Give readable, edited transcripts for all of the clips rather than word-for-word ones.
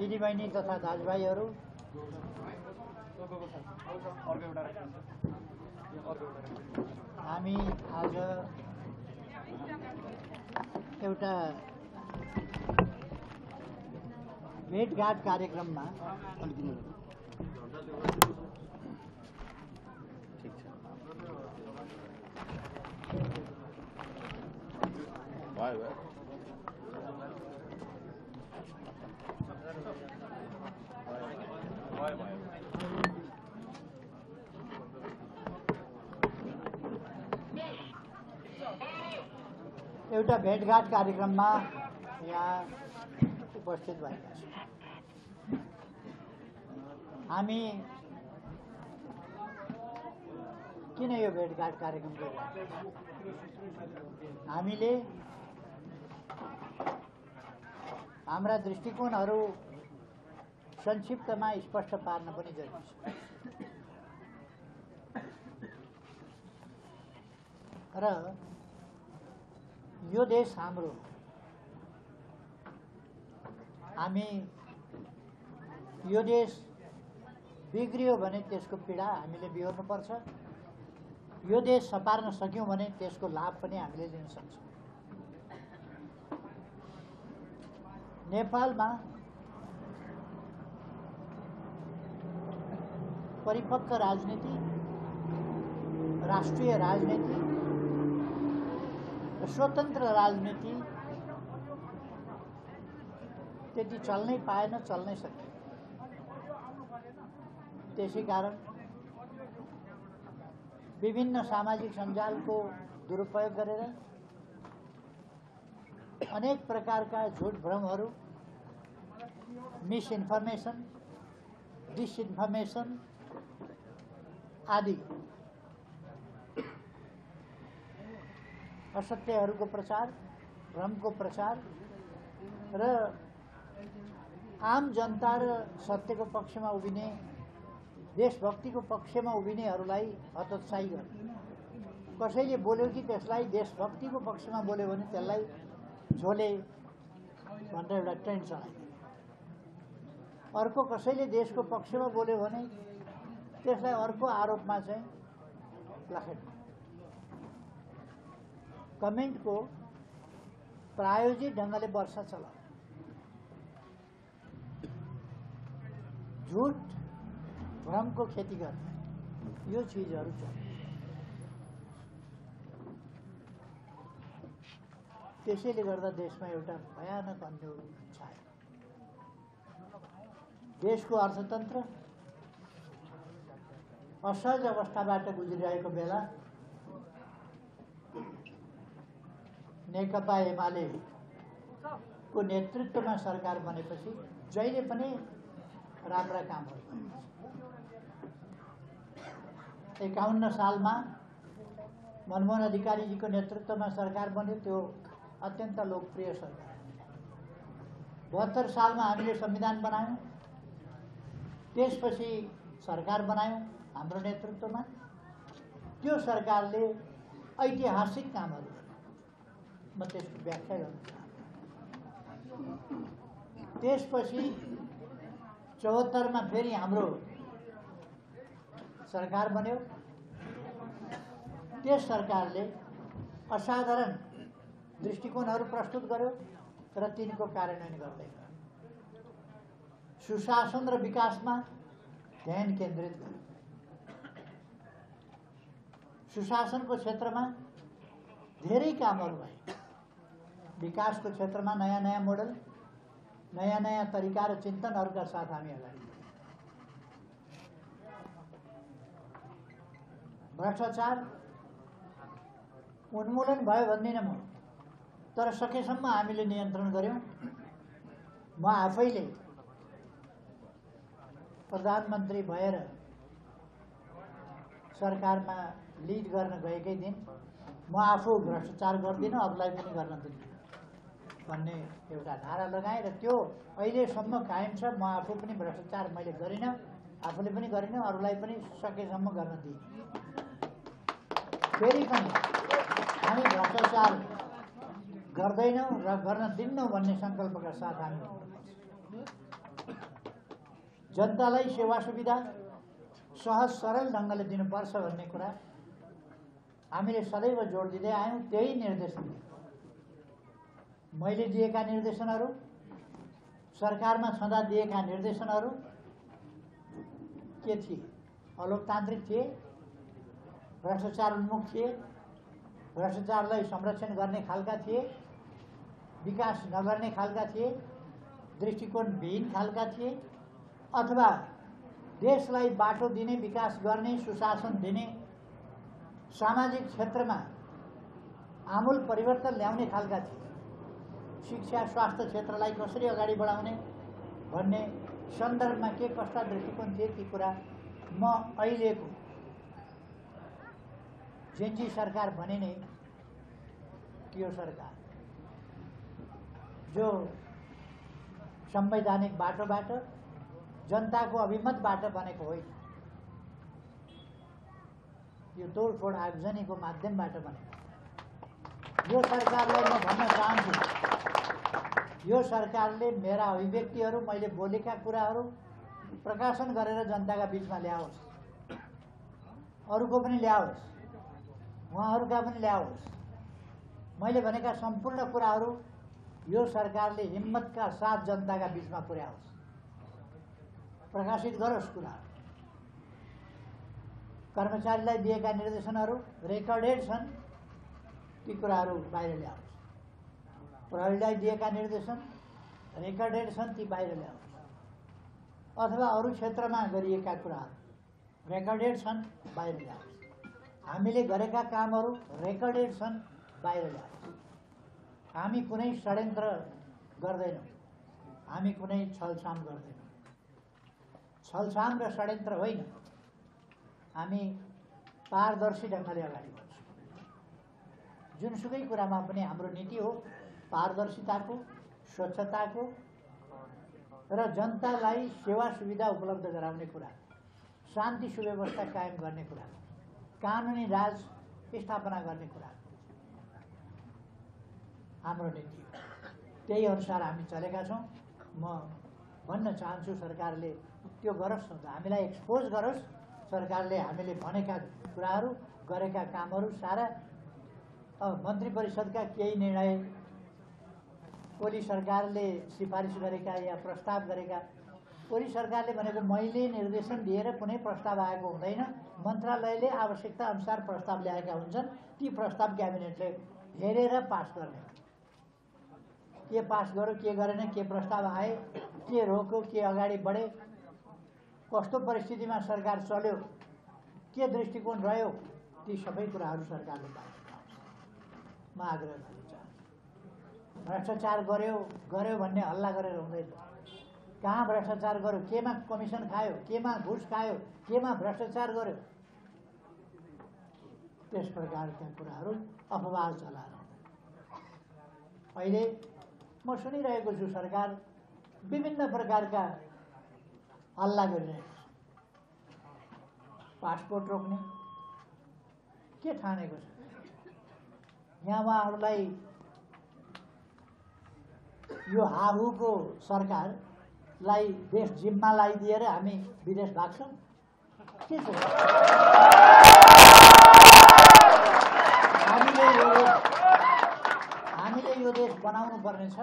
दिदीबहिनी तथा दाजुभाइहरू, हामी आज एउटा भेटघाट कार्यक्रममा एउटा भेटघाट कार्यक्रममा यहाँ उपस्थित भएका छौँ। हामी किन यो भेटघाट कार्यक्रम गरिरहेका छौँ? हामीले हाम्रा दृष्टिकोणहरू संक्षिप्तमा स्पष्ट पार्न पनि जरुरी छ र यो देश हाम्रो, हामी यो देश बिग्रियो भने त्यसको पीडा हामीले बिहोर्नुपर्छ। यो देश सपार्न सक्यौँ भने त्यसको लाभ पनि हामीले लिन सक्छौँ। नेपालमा परिपक्व राजनीति, राष्ट्रिय राजनीति, स्वतन्त्र राजनीति त्यति चल्नै पाएन, चल्नै सकेन। त्यसै कारण विभिन्न सामाजिक सञ्जालको दुरुपयोग गरेर अनेक प्रकारका झुट भ्रमहरू, मिसइन्फर्मेसन, डिसइन्फर्मेसन आदि असत्यहरूको प्रचार, भ्रमको प्रचार र आम जनता र सत्यको पक्षमा उभिने, देशभक्तिको पक्षमा उभिनेहरूलाई हतोत्साही गर्ने। कसैले बोल्यो कि त्यसलाई देशभक्तिको पक्षमा बोल्यो भने त्यसलाई झोले भनेर एउटा ट्रेन्ड चलाइदियो। अर्को कसैले देशको पक्षमा बोल्यो भने त्यसलाई अर्को आरोपमा चाहिँ लखेट्यो। कमेन्टको प्रायोजित ढङ्गले वर्षा चलायो। झुट भ्रमको खेती गर्ने यो चिजहरू छ। त्यसैले गर्दा देशमा एउटा भयानक अन्य छायो। देशको अर्थतन्त्र असहज अवस्थाबाट गुज्रिरहेको बेला नेकपा एमालेको नेतृत्वमा सरकार बनेपछि जहिले पनि राम्रा कामहरू भए। 51 सालमा मनमोहन अधिकारीजीको नेतृत्वमा सरकार बन्यो, त्यो अत्यन्त लोकप्रिय सरकार। 72 सालमा हामीले संविधान बनायौँ, त्यसपछि सरकार बनायौँ हाम्रो नेतृत्वमा। त्यो सरकारले ऐतिहासिक कामहरू गरे। म त्यसको व्याख्या गर्न चाहन्छु। त्यसपछि 74 मा फेरि हाम्रो सरकार बन्यो। त्यस सरकारले असाधारण दृष्टिकोणहरू प्रस्तुत गर्यो र तिनको कार्यान्वयन गर्दै गयो। सुशासन र विकासमा ध्यान केन्द्रित गर्यो। सुशासनको क्षेत्रमा धेरै कामहरू भए। विकासको क्षेत्रमा नयाँ नयाँ मोडल, नयाँ नयाँ तरिका र चिन्तनहरूका साथ हामी अगाडि भ्रष्टाचार उन्मूलन भयो भन्दिनँ म, तर सकेसम्म हामीले नियन्त्रण गर्यौँ। म आफैले प्रधानमन्त्री भएर सरकारमा लिड गर्न गएकै दिन म आफू भ्रष्टाचार गर्दिनँ, अरूलाई पनि गर्न दिन्छु भन्ने एउटा नारा लगाएँ र त्यो अहिलेसम्म कायम छ। म आफू पनि भ्रष्टाचार मैले गरिनँ, आफूले पनि गरिनँ, अरूलाई पनि सकेसम्म गर्न दिएँ। फेरि पनि हामी भ्रष्टाचार गर्दैनौँ र गर्न दिन्नौँ भन्ने सङ्कल्पका साथ हामी हुनुपर्छ। जनतालाई सेवा सुविधा सहज सरल ढङ्गले दिनुपर्छ भन्ने कुरा हामीले सदैव जोड दिँदै आयौँ। त्यही निर्देशन मैले दिएका निर्देशनहरू, सरकारमा छँदा दिएका निर्देशनहरू के थिए? अलोकतान्त्रिक थिए, भ्रष्टाचार उन्मुख थिए, भ्रष्टाचारलाई संरक्षण गर्ने खालका थिए, विकास नगर्ने खालका थिए, दृष्टिकोण विहीन खालका थिए, अथवा देशलाई बाटो दिने, विकास गर्ने, सुशासन दिने, सामाजिक क्षेत्रमा आमूल परिवर्तन ल्याउने खालका थिए। शिक्षा स्वास्थ्य क्षेत्रलाई कसरी अगाडि बढाउने भन्ने सन्दर्भमा के कस्ता दृष्टिकोण थिए, ती कुरा म अहिलेको जेएनजी सरकार भने नै त्यो सरकार जो संवैधानिक बाटोबाट जनताको अभिमतबाट बनेको होइन, यो तोडफोड आयोजनीको माध्यमबाट बनेको। यो सरकारलाई म भन्न चाहन्छु, यो सरकारले मेरा अभिव्यक्तिहरू, मैले बोलेका कुराहरू प्रकाशन गरेर जनताका बीचमा ल्याओस्, अरूको पनि ल्याओस्, उहाँहरूका पनि ल्याओस्। मैले भनेका सम्पूर्ण कुराहरू यो सरकारले हिम्मतका साथ जनताका बीचमा पुर्याओस्, प्रकाशित गरोस्। कुरा कर्मचारीलाई दिएका निर्देशनहरू रेकर्डेड छन्, ती कुराहरू बाहिर ल्याओस्। प्रहरीलाई दिएका निर्देशन रेकर्डेड छन्, ती बाहिर ल्याओस्। अथवा अरू क्षेत्रमा गरिएका कुराहरू रेकर्डेड छन्, बाहिर ल्याओस्। हामीले गरेका कामहरू रेकर्डेड छन्, बाहिर ल्याओस्। हामी कुनै षड्यन्त्र गर्दैनौँ, हामी कुनै छलछाम गर्दैनौँ। छलछाम र षड्यन्त्र होइन, हामी पारदर्शी ढङ्गले अगाडि बढ्छौँ। जुनसुकै कुरामा पनि हाम्रो नीति हो पारदर्शिताको, स्वच्छताको र जनतालाई सेवा सुविधा उपलब्ध गराउने कुरा, शान्ति सुव्यवस्था कायम गर्ने कुरा, कानुनी राज स्थापना गर्ने कुरा हाम्रो नीति हो। त्यही अनुसार हामी चलेका छौँ। म भन्न चाहन्छु सरकारले त्यो गरोस्, हामीलाई एक्सपोज गरोस्। सरकारले हामीले भनेका कुराहरू, गरेका कामहरू सारा मन्त्री परिषदका केही निर्णय, ओली सरकारले सिफारिस गरेका या प्रस्ताव गरेका, ओली सरकारले भनेको मैले निर्देशन दिएर कुनै प्रस्ताव आएको हुँदैन, मन्त्रालयले आवश्यकता अनुसार प्रस्ताव ल्याएका हुन्छन्। ती प्रस्ताव क्याबिनेटले हेरेर पास गर्ने। के पास गर्यो, के गरेन, के प्रस्ताव आए, के रोक्यो, के अगाडि बढे, कस्तो परिस्थितिमा सरकार चल्यो, के दृष्टिकोण रह्यो, ती सबै कुराहरू सरकारले पास गर्छ। म आग्रह गर्न चाहन्छु। भ्रष्टाचार गर्यो भन्ने हल्ला गरेर हुँदैन। कहाँ भ्रष्टाचार गर्यो, केमा कमिसन खायो, केमा घुस खायो, केमा भ्रष्टाचार गर्यो, त्यस प्रकारका कुराहरू अफवाह चलाएर। अहिले म सुनिरहेको छु सरकार विभिन्न प्रकारका हल्ला गरिरहेको छ। पासपोर्ट रोक्ने के ठानेको छ? यहाँ उहाँहरूलाई यो हाहुको सरकारलाई देश जिम्मा लगाइदिएर हामी विदेश भाग्छौँ के छ? हामीले यो देश बनाउनु पर्ने छ।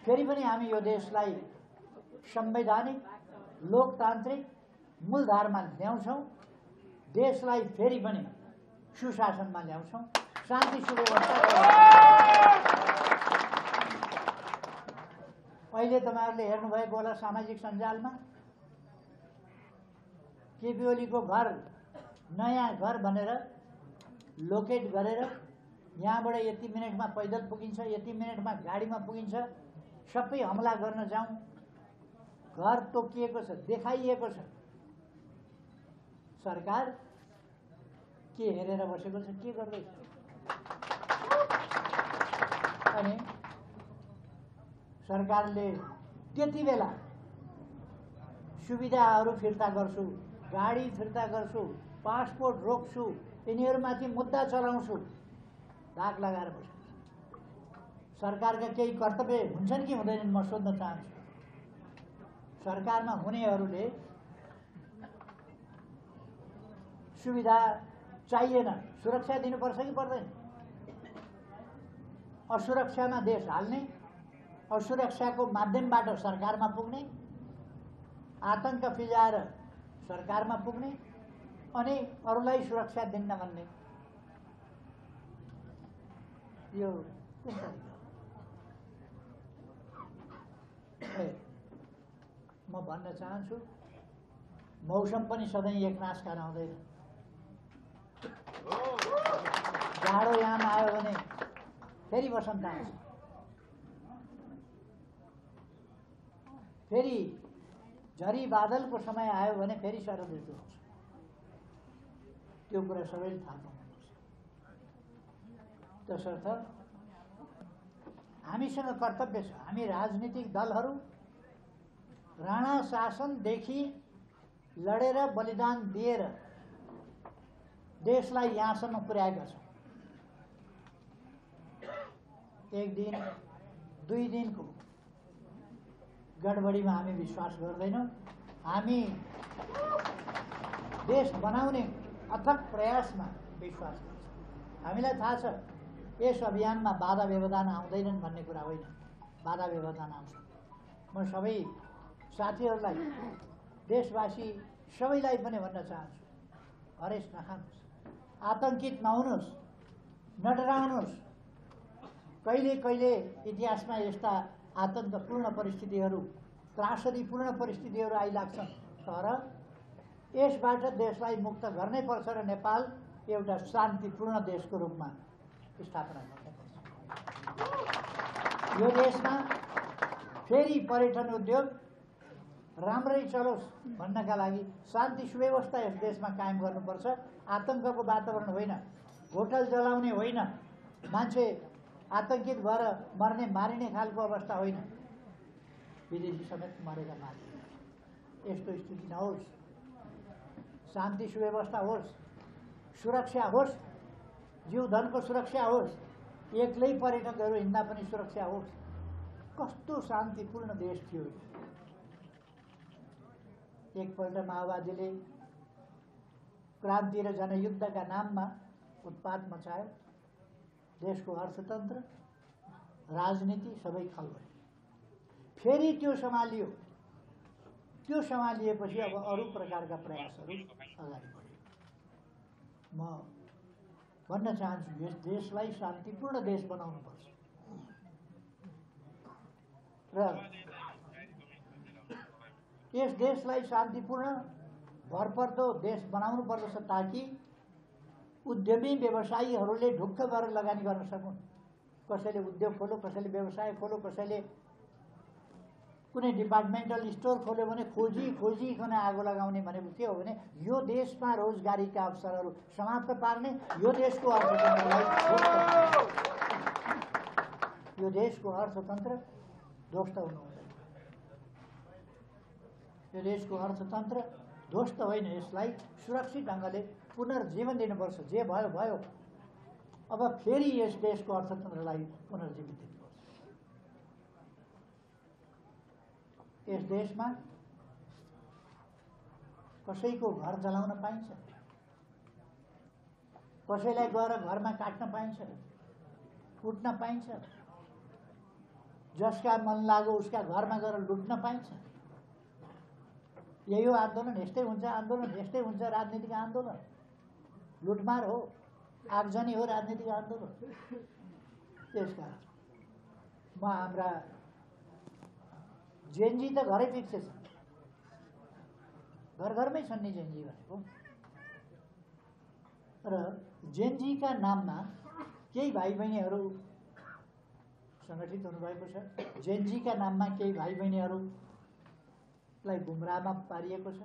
फेरि पनि हामी यो देशलाई संवैधानिक लोकतान्त्रिक मूलधारमा ल्याउँछौँ। देशलाई फेरि पनि सुशासनमा ल्याउँछौँ, शान्ति सुव्यवस्था। अहिले तपाईहरुले हेर्नुभएको होला सामाजिक सञ्जालमा केपी ओलीको घर नयाँ घर भनेर लोकेट गरेर यहाँबाट यति मिनेटमा पैदल पुगिन्छ, यति मिनेटमा गाडीमा पुगिन्छ, सबै हमला गर्न जाउँ। घर तोकिएको छ, देखाइएको छ। सरकार के हेरेर बसेको छ, के गर्दैछ? अनि सरकारले त्यति बेला सुविधाहरू फिर्ता गर्छु, गाडी फिर्ता गर्छु, पासपोर्ट रोक्छु, यिनीहरूमाथि मुद्दा चलाउँछु धाक लगाएर बस्छ। सरकारका केही कर्तव्य हुन्छन् कि हुँदैनन् म सोध्न चाहन्छु। सरकारमा हुनेहरूले सुविधा चाहिएन सुरक्षा दिनुपर्छ कि पर्दैन? असुरक्षामा देश हाल्ने, असुरक्षाको माध्यमबाट सरकारमा पुग्ने, आतंक फिजाएर सरकारमा पुग्ने अनि अरूलाई सुरक्षा दिन्न भन्ने यो कुन तरिका? म भन्न चाहन्छु मौसम पनि सधैँ एकनासका रहँदैन। जाडो याम आयो भने फेरि वसन्त आउँछ, फेरि झरी बादलको समय आयो भने फेरि शरद ऋतु आउँछ। त्यो कुरा सबैले थाहा पाउनुपर्छ। त्यसर्थ हामीसँग कर्तव्य छ। हामी राजनीतिक दलहरू राणा शासनदेखि लडेर बलिदान दिएर देशलाई यहाँसम्म पुर्याएका छौँ। एक दिन दुई दिनको गडबडीमा हामी विश्वास गर्दैनौँ। हामी देश बनाउने अथक प्रयासमा विश्वास गर्छौँ। हामीलाई थाहा छ यस अभियानमा बाधा व्यवधान आउँदैनन् भन्ने कुरा होइन, बाधा व्यवधान आउँछ। म सबै साथीहरूलाई, देशवासी सबैलाई पनि भन्न चाहन्छु, हरेस नखानुहोस्, आतंकित नहुनुहोस्, नडराउनुहोस्। कहिले कहिले इतिहासमा यस्ता आतंकपूर्ण परिस्थितिहरू, त्रासदीपूर्ण परिस्थितिहरू आइलाग्छन्, तर यसबाट देशलाई मुक्त गर्नै पर्छ र नेपाल एउटा शान्तिपूर्ण देशको रूपमा स्थापना गर्नुपर्छ। यो देशमा फेरि पर्यटन उद्योग राम्ररी चलोस् भन्नका लागि शान्ति सुव्यवस्था यस देशमा कायम गर्नुपर्छ। आतंकको वातावरण होइन, होटल जलाउने होइन, मान्छे आतंकित भएर मर्ने मारिने खालको अवस्था होइन, विदेशी समेत मरेका मारिने यस्तो स्थिति नहोस्। शान्ति सुव्यवस्था होस्, सुरक्षा होस्, जीवधनको सुरक्षा होस्, एक्लै पर्यटकहरू हिँड्दा पनि सुरक्षा होस्। कस्तो शान्तिपूर्ण देश थियो। एकपल्ट माओवादीले क्रान्ति र जनयुद्धका नाममा उत्पात मचायो। देशको अर्थतन्त्र, राजनीति सबै खल भयो। फेरि त्यो सम्हालियो। त्यो सम्हालिएपछि अब अरू प्रकारका प्रयासहरू अगाडि बढ्यो। म भन्न चाहन्छु यस देशलाई शान्तिपूर्ण देश बनाउनुपर्छ र यस देशलाई शान्तिपूर्ण भरपर्दो देश बनाउनु पर्दछ ताकि उद्यमी व्यवसायीहरूले ढुक्क गरेर लगानी गर्न सकुन्। कसैले उद्योग खोलो, कसैले व्यवसाय खोलो, कसैले कुनै डिपार्टमेन्टल स्टोर खोल्यो भने खोजिकन आगो लगाउने भनेको के हो भने यो देशमा रोजगारीका अवसरहरू समाप्त पार्ने, यो देशको अर्थतन्त्रलाई यो देशको अर्थतन्त्र ध्वस्त हुनु हुँदैन। यो देशको अर्थतन्त्र ध्वस्त होइन, यसलाई सुरक्षित ढङ्गले पुनर्जीवन दिनुपर्छ। जे भयो भयो, अब फेरि यस देशको अर्थतन्त्रलाई पुनर्जीवित दिनुपर्छ। यस देशमा कसैको घर जलाउन पाइन्छ, कसैलाई गएर घरमा काट्न पाइन्छ, कुट्न पाइन्छ, जसका मन लाग्यो उसका घरमा गएर लुट्न पाइन्छ। यही हो आन्दोलन, यस्तै हुन्छ आन्दोलन, यस्तै हुन्छ राजनीतिक आन्दोलन। लुटमार हो, आगजनी हो राजनीतिक आन्दोलन। त्यसकारण म हाम्रा जेनजी त घरै फिक्से छन्, घर घरमै छन् नि जेनजी भनेको। र जेनजीका नाममा केही भाइ बहिनीहरू सङ्गठित हुनुभएको छ। जेनजीका नाममा केही भाइ बहिनीहरूलाई गुमराहमा पारिएको छ।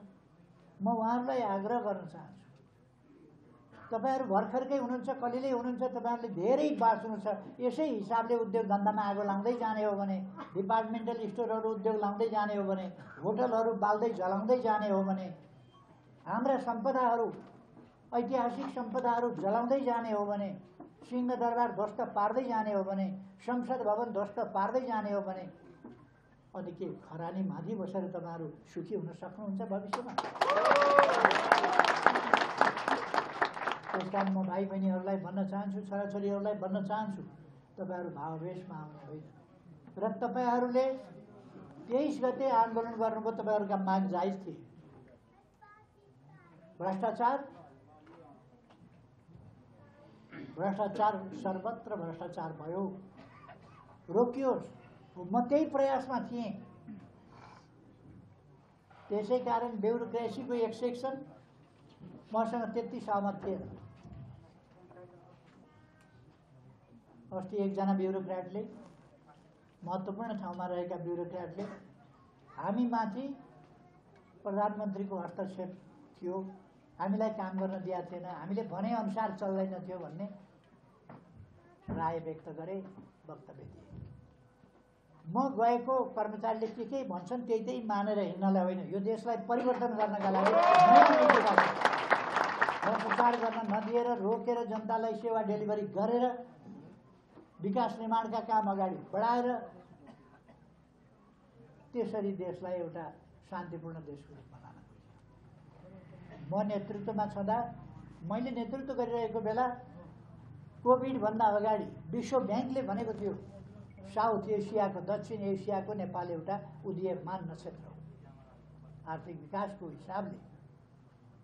म उहाँहरूलाई आग्रह गर्न चाहन्छु, तपाईहरू भर्खरकै हुनुहुन्छ, कलिलै हुनुहुन्छ, तपाईहरूले धेरै बाँच्नु छ। यसै हिसाबले उद्योग धन्दामा आगो लाउँदै जाने हो भने, डिपार्टमेन्टल स्टोरहरू उद्योग लाउँदै जाने हो भने, होटलहरू बाल्दै जलाउँदै जाने हो भने, हाम्रा सम्पदाहरू, ऐतिहासिक सम्पदाहरू जलाउँदै जाने हो भने, सिंहदरबार ध्वस्त पार्दै जाने हो भने, संसद भवन ध्वस्त पार्दै जाने हो भने, अनि के खरानी माथि बसेर तपाईँहरू सुखी हुन सक्नुहुन्छ भविष्यमा? त्यस कारण म भाइ बहिनीहरूलाई भन्न चाहन्छु, छोराछोरीहरूलाई भन्न चाहन्छु, तपाईँहरू भावावेशमा आउनु होइन। र तपाईँहरूले 23 गते आन्दोलन गर्नुभयो, तपाईँहरूका माग जायज थिए। भ्रष्टाचार सर्वत्र भ्रष्टाचार भयो, रोकियोस्। म त्यही प्रयासमा थिएँ। त्यसै कारण ब्युरोक्रेसीको एक सेक्सन मसँग त्यति सहमत थिएन। अस्ति एकजना ब्युरोक्र्याटले, महत्त्वपूर्ण ठाउँमा रहेका ब्युरोक्र्याटले हामीमाथि प्रधानमन्त्रीको हस्तक्षेप थियो, हामीलाई काम गर्न दिएको थिएन, हामीले भनेअनुसार चल्दैन थियो भन्ने राय व्यक्त गरे, वक्तव्य दिए। म गएको कर्मचारीले के भन्छन् त्यही मानेर हिँड्नलाई होइन, यो देशलाई परिवर्तन गर्नका लागि भ्रष्टाचार गर्न नदिएर, रोकेर, जनतालाई सेवा डेलिभरी गरेर, विकास निर्माणका काम अगाडि बढाएर त्यसरी देशलाई एउटा शान्तिपूर्ण देशको रूपमा लान खोजेँ। म नेतृत्वमा छँदा, मैले नेतृत्व गरिरहेको बेला कोभिडभन्दा अगाडि विश्व ब्याङ्कले भनेको थियो साउथ एसियाको, दक्षिण एसियाको नेपाल एउटा उदीयमान नक्षत्र हो। आर्थिक विकासको हिसाबले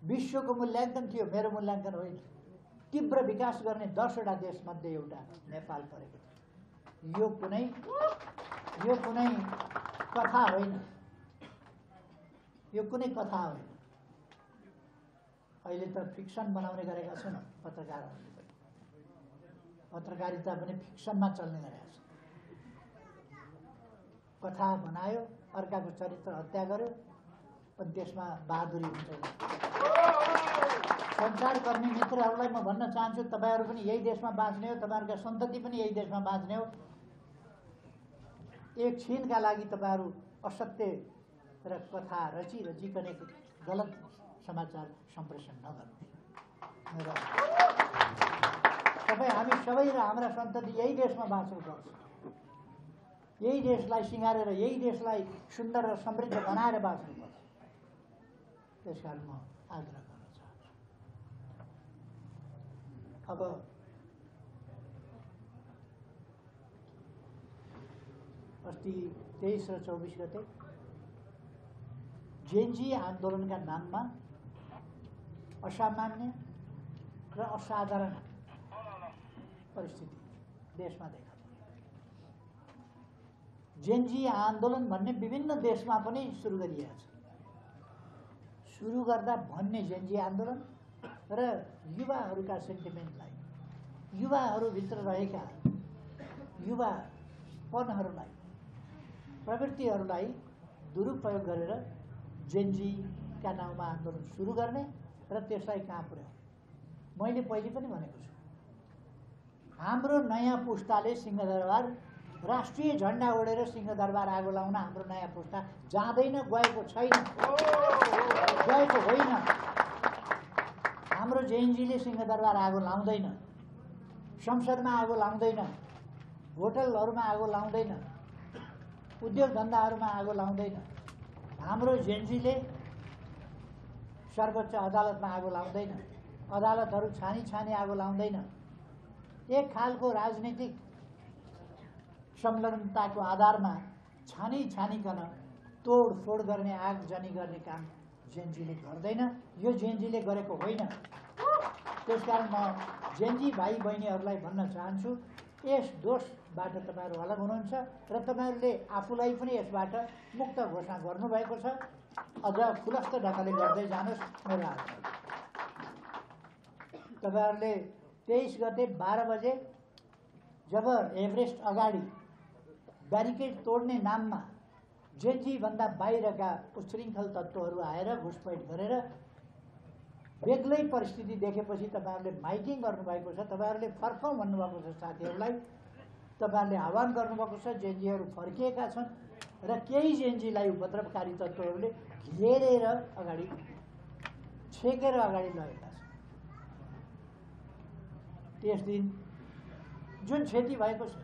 विश्वको मूल्याङ्कन थियो, मेरो मूल्याङ्कन होइन। तीव्र विकास गर्ने 10वटा देशमध्ये एउटा नेपाल परेको थियो। यो कुनै कथा होइन, यो कुनै कथा होइन। अहिले त फिक्सन बनाउने गरेका छन् पत्रकारहरूले पनि। पत्रकारिता पनि फिक्सनमा चल्ने गरेका छन्। कथा बनायो, अर्काको चरित्र हत्या गर्यो, पनि त्यसमा बहादुरी हुन्छ। सञ्चारकर्मी मित्रहरूलाई म भन्न चाहन्छु, तपाईँहरू पनि यही देशमा बाँच्ने हो, तपाईँहरूका सन्तति पनि यही देशमा बाँच्ने हो। एक छिनका लागि तपाईँहरू असत्य र कथा रचिकन गलत समाचार सम्प्रेषण नगर्नु। हामी सबै र हाम्रा सन्तति यही देशमा बाँच्नुपर्छ। यही देशलाई सिँगारेर, यही देशलाई सुन्दर र समृद्ध बनाएर बाँच्नुपर्छ। त्यसकारण म आग्रह गर्न चाहन्छु। अब अस्ति 23 र 24 गते जेएनजी आन्दोलनका नाममा असामान्य र असाधारण परिस्थिति देशमा देखा पर्यो। जेएनजी आन्दोलन भन्ने विभिन्न देशमा पनि सुरु गरिएको छ। सुरु गर्दा भन्ने जेएनजी आन्दोलन र युवाहरूका सेन्टिमेन्टलाई, युवाहरूभित्र रहेका युवापनहरूलाई, प्रवृत्तिहरूलाई दुरुपयोग गरेर जेएनजीका नाउँमा आन्दोलन सुरु गर्ने र त्यसलाई कहाँ पुर्याउने। मैले पहिले पनि भनेको छु, हाम्रो नयाँ पुस्ताले सिंहदरबार राष्ट्रिय झण्डा ओढेर सिंहदरबार आगो लाउन हाम्रो नयाँ पुस्ता जाँदैन, गएको छैन, गएको होइन। हाम्रो जेएनजीले सिंहदरबार आगो लाउँदैन, संसदमा आगो लाउँदैन, होटलहरूमा आगो लाउँदैन, उद्योग धन्दाहरूमा आगो लाउँदैन। हाम्रो जेएनजीले सर्वोच्च अदालतमा आगो लाउँदैन, अदालतहरू छानी आगो लाउँदैन। एक खालको राजनीतिक संलग्नताको आधारमा छानीकन तोडफोड गर्ने, आगजनी गर्ने काम जेएनजीले गर्दैन। यो जेएनजीले गरेको होइन। त्यसकारण म जेएनजी भाइ बहिनीहरूलाई भन्न चाहन्छु, यस दोषबाट तपाईँहरू अलग हुनुहुन्छ र तपाईँहरूले आफूलाई पनि यसबाट मुक्त घोषणा गर्नुभएको छ। अझ खुलस्त ढङ्गले गर्दै जानुहोस्। मेरो आग्रह, तपाईँहरूले 23 गते 12 बजे जब एभरेस्ट अगाडि ब्यारिकेड तोड्ने नाममा जेएनजी भन्दा बाहिरका उच्छृङ्खल तत्त्वहरू आएर घुसपैठ गरेर बेग्लै परिस्थिति देखेपछि तपाईँहरूले माइकिङ गर्नुभएको छ। तपाईँहरूले फर्कौँ भन्नुभएको छ साथीहरूलाई। तपाईँहरूले आह्वान गर्नुभएको छ। जेएनजीहरू फर्किएका छन् र केही जेएनजीलाई उपद्रवकारी तत्त्वहरूले घेरेर अगाडि छेकेर अगाडि लगेका छन्। त्यस दिन जुन क्षति भएको छ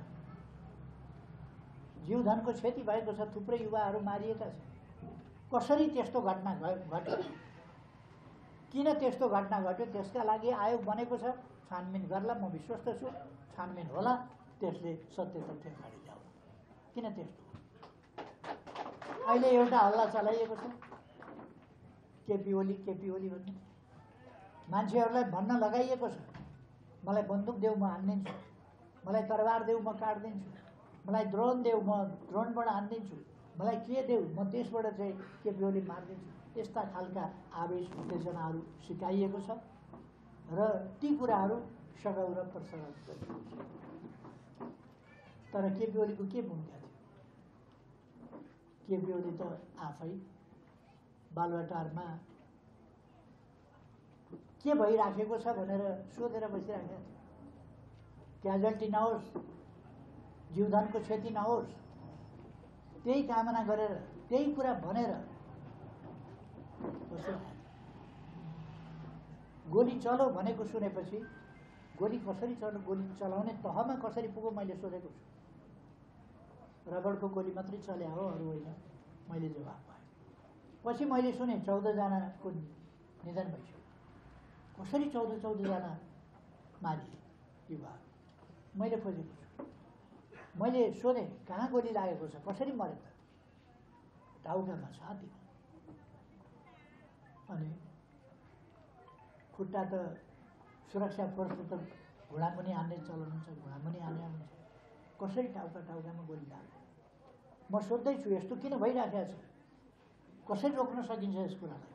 जीवधनको क्षति भएको छ, थुप्रै युवाहरू मारिएका छन्। कसरी त्यस्तो घटना घट्यो, किन त्यस्तो घटना घट्यो, त्यसका लागि आयोग बनेको छ। छानबिन गर्ला, म विश्वस्त छु छानबिन होला, त्यसले सत्य तथ्य अगाडि ल्याउला। किन त्यस्तो अहिले एउटा हल्ला चलाइएको छ, केपी ओली भन्ने मान्छेहरूलाई भन्न लगाइएको छ, मलाई बन्दुक देऊ म हानिदिन्छु, मलाई तरबार देऊ म काट्दिन्छु, मलाई ड्रोन देऊ म ड्रोनबाट हानिदिन्छु, मलाई के देऊ म त्यसबाट चाहिँ केपी ओली मारिदिन्छु। यस्ता खालका आवेश उत्तेजनाहरू सिकाइएको छ र ती कुराहरू सघाउ र प्रसारण गरिएको छ। तर केपी ओलीको के भूमिका थियो? केपी ओली त आफै बालुवाटारमा के भइराखेको छ भनेर सोधेर बसिराखेको थियो। क्याजुअल्टी नहोस्, जीवधनको क्षति नहोस्, त्यही कामना गरेर, त्यही कुरा भनेर बसिरहेको। गोली चलो भनेको सुनेपछि गोली कसरी चल्यो, गोली चलाउने तहमा कसरी पुग्यो मैले सोधेको छु। रबरको गोली मात्रै चल्या हो, अरू होइन, मैले जवाब पाएँ। पछि मैले सुने 14 जनाको निधन भइसक्यो। कसरी 14 जना मारिए युवा, मैले खोजेको छु। मैले सोधेँ कहाँ गोली लागेको छ, कसरी मरे त? टाउकामा छातीमा। अनि खुट्टा त सुरक्षा फोर्सले त घुँडामुनि हान्ने चलन हुन्छ, घुँडामुनि हान्ने हुन्छ, कसरी टाउकामा गोली लाग्यो? म सोध्दैछु यस्तो किन भइराखेको छ, कसरी रोक्न सकिन्छ यस कुरालाई,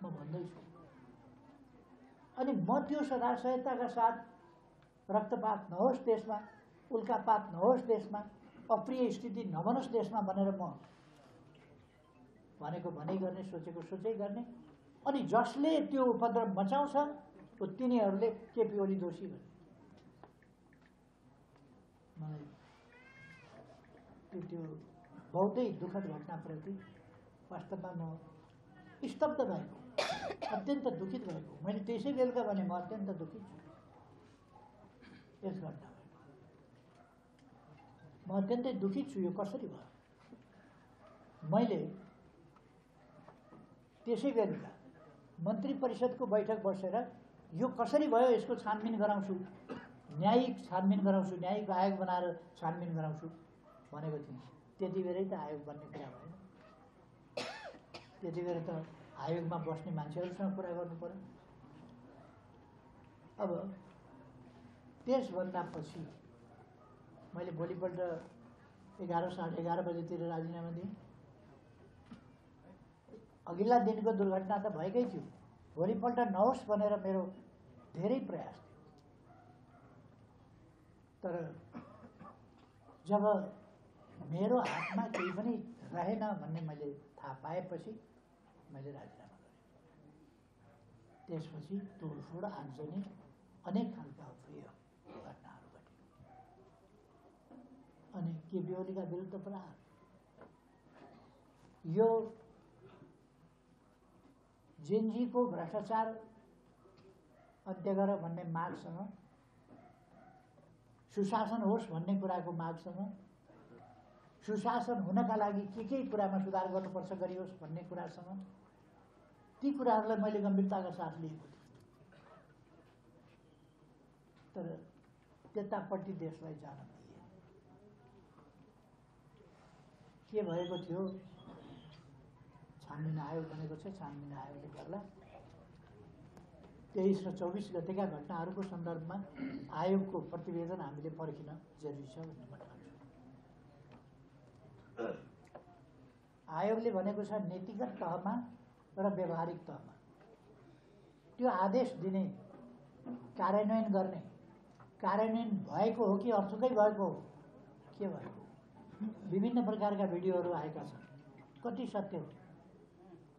म भन्दैछु। अनि म त्यो सदाशयताका साथ रक्तपात नहोस् देशमा, उल्कापात नहोस् देशमा, अप्रिय स्थिति नबनोस् देशमा भनेर म भनेको भनै गर्ने, सोचेको सोचै गर्ने। अनि जसले त्यो उपद्रव मचाउँछ तिनीहरूले केपी ओली दोषी भने मलाई त्यो बहुतै दुःखद घटनाप्रति वास्तवमा म स्तब्ध भएको, अत्यन्त दुखित भएको। मैले त्यसै बेलुका भने म अत्यन्त दुखित छु यस घटनामा, म अत्यन्तै दुखित छु। यो कसरी भयो? मैले त्यसै बेलुका मन्त्री परिषदको बैठक बसेर यो कसरी भयो यसको छानबिन गराउँछु, न्यायिक छानबिन गराउँछु, न्यायिक आयोग बनाएर छानबिन गराउँछु भनेको थिएँ। त्यति बेरै त आयोग बन्ने कुरा भएन। त्यति बेला त आयोगमा बस्ने मान्छेहरूसँग कुरा गर्नु पर्यो। अब त्यसभन्दा पछि मैले भोलिपल्ट 11 साढे 11 बजेतिर राजीनामा दिएँ। अघिल्ला दिनको दुर्घटना त भएकै थियो, भोलिपल्ट नहोस् भनेर मेरो धेरै प्रयास थियो। तर जब मेरो हातमा केही पनि रहेन भन्ने मैले थाहा पाएपछि मैले राजीनामा गरेँ। त्यसपछि तोडफोड, आगजनी, अनेक खालका अप्रिय घटनाहरू घटे। अनि केपी ओलीका विरुद्ध प्रहार, यो जेनजीको भ्रष्टाचार अन्त्य गर भन्ने मागसँग, सुशासन होस् भन्ने कुराको मागसँग, सुशासन हुनका लागि के कुरामा सुधार गर्नुपर्छ गरियोस् भन्ने कुरासँग, ती कुराहरूलाई मैले गम्भीरताका साथ लिएको थिएँ। तर त्यतापट्टि देशलाई जान दिए। के भएको थियो? छानबिन आयोग बनेको छ, छानबिन आयोगले गर्ला। 23 र 24 गतेका घटनाहरूको सन्दर्भमा आयोगको प्रतिवेदन हामीले पर्खिन जरुरी छ भन्ने म ठान्छु। आयोगले भनेको छ नीतिगत तहमा र व्यवहारिक तहमा त्यो आदेश दिने, कार्यान्वयन गर्ने, कार्यान्वयन भएको हो कि अर्थकै भएको हो, के भएको? विभिन्न प्रकारका भिडियोहरू आएका छन्, कति सत्य हो,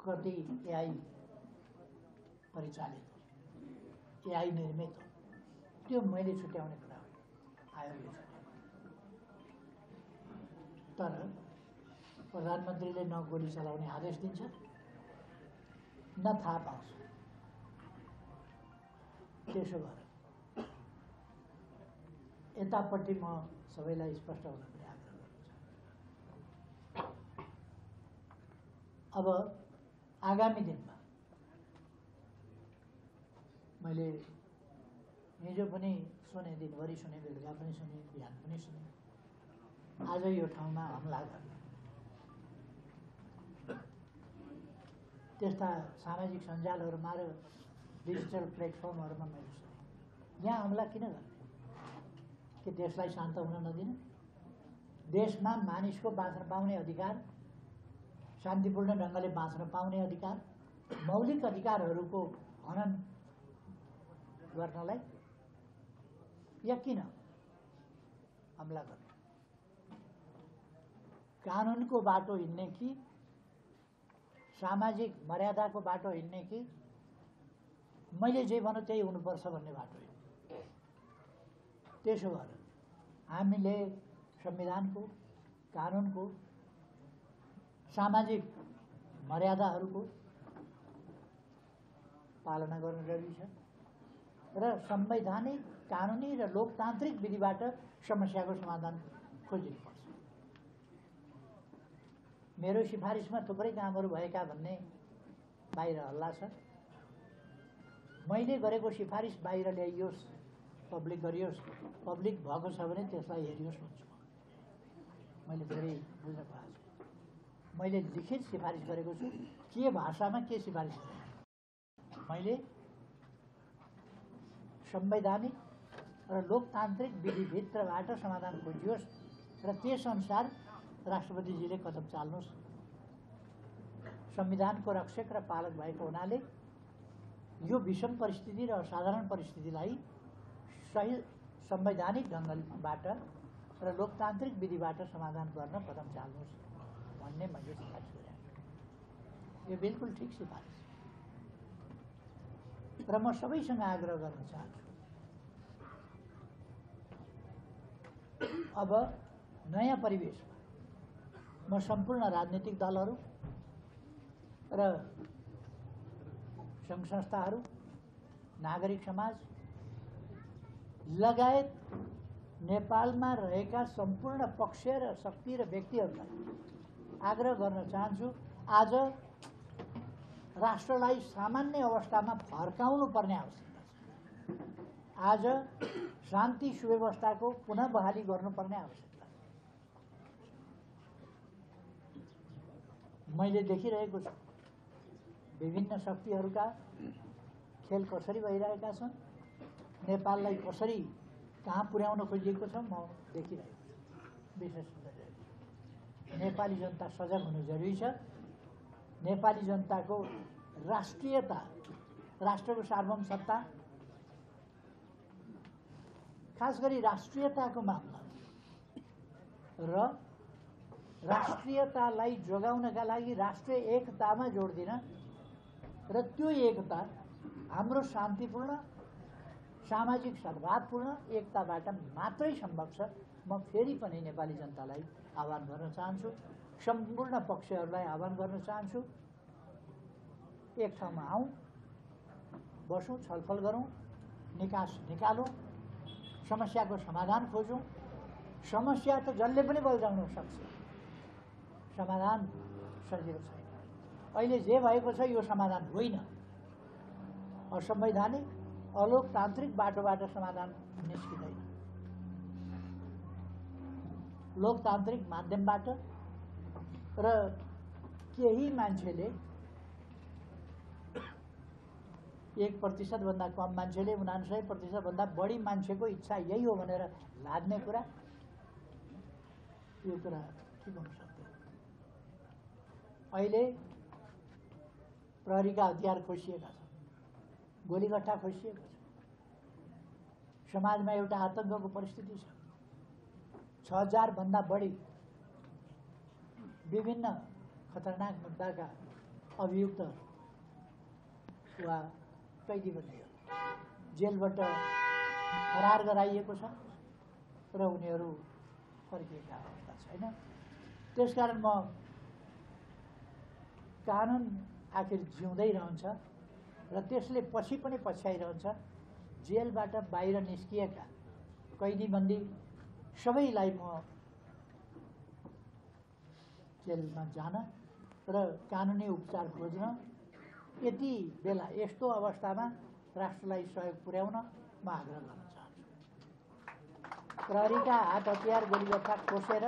कति एआई परिचालित हो, एआई निर्मित हो, त्यो मैले छुट्याउने कुरा हो, आयोगले छुट्याउने। तर प्रधानमन्त्रीले न गोली चलाउने आदेश दिन्छ, न थाहा पाउँछ। त्यसो भएर यतापट्टि म सबैलाई स्पष्ट हुन पनि आग्रह गर्छु। अब आगामी दिनमा मैले हिजो पनि सुने, दिनभरि सुने, बेलुका पनि सुने, बिहान पनि सुने, आज यो ठाउँमा हमला गर्ने त्यस्ता सामाजिक सञ्जालहरूमा र डिजिटल प्लेटफर्महरूमा मैले सुने। यहाँ हमला किन गर्ने? कि देशलाई शान्त हुन नदिने, देशमा मानिसको बाँच्न पाउने अधिकार, शान्तिपूर्ण ढङ्गले बाँच्न पाउने अधिकार, मौलिक अधिकारहरूको हनन गर्नलाई, या किन हमला गर्ने? कानुनको बाटो हिँड्ने कि सामाजिक मर्यादाको बाटो हिँड्ने कि मैले जे भनौँ त्यही हुनुपर्छ भन्ने बाटो हिँड्ने? त्यसो भएर हामीले संविधानको, कानुनको, सामाजिक मर्यादाहरूको पालना गर्न जरुरी छ र संवैधानिक, कानुनी र लोकतान्त्रिक विधिबाट समस्याको समाधान खोजिनुपर्छ। मेरो सिफारिसमा थुप्रै कामहरू भएका भन्ने बाहिर हल्ला छ। मैले गरेको सिफारिस बाहिर ल्याइयोस्, पब्लिक गरियोस्, पब्लिक भएको छ भने त्यसलाई हेरियोस् भन्छु। मैले धेरै बुझ्न पाएको छु। मैले लिखित सिफारिस गरेको छु। के भाषामा के सिफारिस गरेँ? मैले संवैधानिक र लोकतान्त्रिक विधिभित्रबाट समाधान खोजियोस् र त्यसअनुसार राष्ट्रपतिजीले कदम चाल्नुहोस्। संविधानको रक्षक र पालक भएको हुनाले यो विषम परिस्थिति र असाधारण परिस्थितिलाई सही संवैधानिक ढङ्गबाट र लोकतान्त्रिक विधिबाट समाधान गर्न कदम चाल्नुहोस् भन्ने मैले सिफारिस गरेँ। यो बिल्कुल ठिक सिफारिस र म सबैसँग आग्रह गर्न चाहन्छु। अब नयाँ परिवेशमा म सम्पूर्ण राजनीतिक दलहरू र सङ्घ संस्थाहरू, नागरिक समाज लगायत नेपालमा रहेका सम्पूर्ण पक्ष र शक्ति र व्यक्तिहरूलाई आग्रह गर्न चाहन्छु, आज राष्ट्रलाई सामान्य अवस्थामा फर्काउनु पर्ने आवश्यकता छ। आज शान्ति सुव्यवस्थाको पुनः बहाली गर्नुपर्ने आवश्यकता छ। मैले देखिरहेको छु विभिन्न शक्तिहरूका खेल कसरी भइरहेका छन्, नेपाललाई कसरी कहाँ पुर्याउन खोजिएको छ म देखिरहेको छु। विशेष गरेर नेपाली जनता सजग हुनु जरुरी छ। नेपाली जनताको राष्ट्रियता, राष्ट्रको सार्वभौम सत्ता, खास गरी राष्ट्रियताको मामला र राष्ट्रियतालाई जोगाउनका लागि राष्ट्रिय एकतामा जोड दिन र त्यो एकता हाम्रो शान्तिपूर्ण, सामाजिक सद्भावपूर्ण एकताबाट मात्रै सम्भव छ। म फेरि पनि नेपाली जनतालाई आह्वान गर्न चाहन्छु, सम्पूर्ण पक्षहरूलाई आह्वान गर्न चाहन्छु, एक ठाउँमा आउँ, बसौँ, छलफल गरौँ, निकास निकालौँ, समस्याको समाधान खोजौँ। समस्या त जसले पनि बल्झाउन सक्छ, समाधान सजिलो छैन। अहिले जे भएको छ यो समाधान होइन। असंवैधानिक, अलोकतान्त्रिक बाटोबाट समाधान निस्किँदैन। लोकतान्त्रिक माध्यमबाट र केही मान्छेले 1% भन्दा कम मान्छेले 99% भन्दा बढी मान्छेको इच्छा यही हो भनेर लाद्ने कुरा, यो कुरा ठिक हुन सक्दैन। अहिले प्रहरीका हतियार खोसिएका छन्, गोलीगट्टा खोसिएको छ, समाजमा एउटा आतंकको परिस्थिति छ। 6000 भन्दा बढी विभिन्न खतरनाक मुद्दाका अभियुक्त वा कैदी बनियो जेलबाट फरार गराइएको छ र उनीहरू फर्किएका अवस्था छैन। त्यसकारण म कानुन आखिर जिउँदै रहन्छ र त्यसले पछि पनि पछ्याइरहन्छ। जेलबाट बाहिर निस्किएका कैदीबन्दी सबैलाई म जेलमा जान र र कानुनी उपचार खोज्न यति बेला यस्तो अवस्थामा राष्ट्रलाई सहयोग पुर्याउन म आग्रह गर्न चाहन्छु। प्रहरीका हात हतियार गोलीबट्टा खोसेर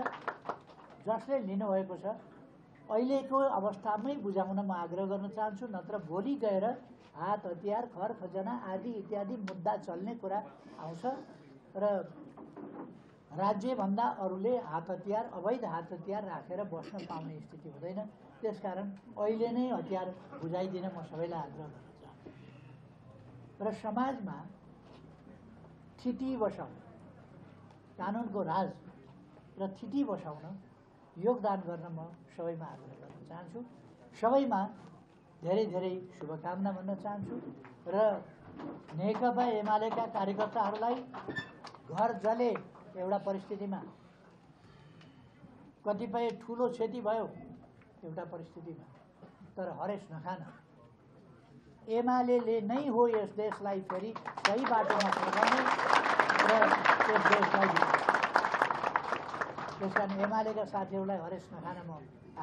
जसले लिनुभएको छ अहिलेको अवस्थामै बुझाउन म आग्रह गर्न चाहन्छु। नत्र भोलि गएर हात हतियार खर खजना आदि इत्यादि मुद्दा चल्ने कुरा आउँछ र राज्यभन्दा अरूले हात हतियार अवैध हात हतियार राखेर बस्न पाउने स्थिति हुँदैन। त्यसकारण अहिले नै हतियार बुझाइदिन म सबैलाई आग्रह गर्न चाहन्छु। र समाजमा स्थिति बसाउन, कानुनको राज र स्थिति बसाउन योगदान गर्न म सबैमा आग्रह गर्न चाहन्छु। सबैमा धेरै धेरै शुभकामना भन्न चाहन्छु र नेकपा एमालेका कार्यकर्ताहरूलाई घर जले एउटा परिस्थितिमा, कतिपय ठुलो क्षति भयो एउटा परिस्थितिमा, तर हरेस नखान एमाले नै हो यस देशलाई फेरि सही बाटोमा फर्काउने र यस देशलाई। त्यसकारण एमालेका साथीहरूलाई हरेस नखान म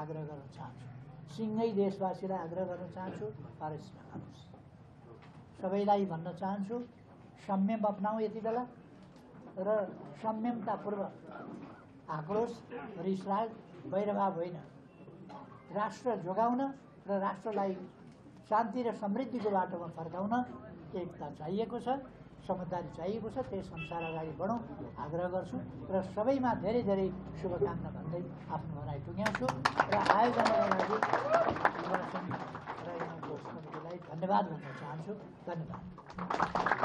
आग्रह गर्न चाहन्छु। सिंगै देशवासीलाई आग्रह गर्न चाहन्छु, हरेस नखानुहोस्। सबैलाई भन्न चाहन्छु संयम अपनाऊ यति बेला र संयमतापूर्वक आक्रोश, रिसराग, वैरभाव होइन, राष्ट्र जोगाउन र राष्ट्रलाई शान्ति र समृद्धिको बाटोमा फर्काउन एकता चाहिएको छ, समझदारी चाहिएको छ। त्यस अनुसार अगाडि बढौँ आग्रह गर्छु र सबैमा धेरै धेरै शुभकामना भन्दै आफ्नो भनाइ टुङ्ग्याउँछु र आयोजनाका लागि निर्वाचन र यहाँको समितिलाई धन्यवाद भन्न चाहन्छु। धन्यवाद।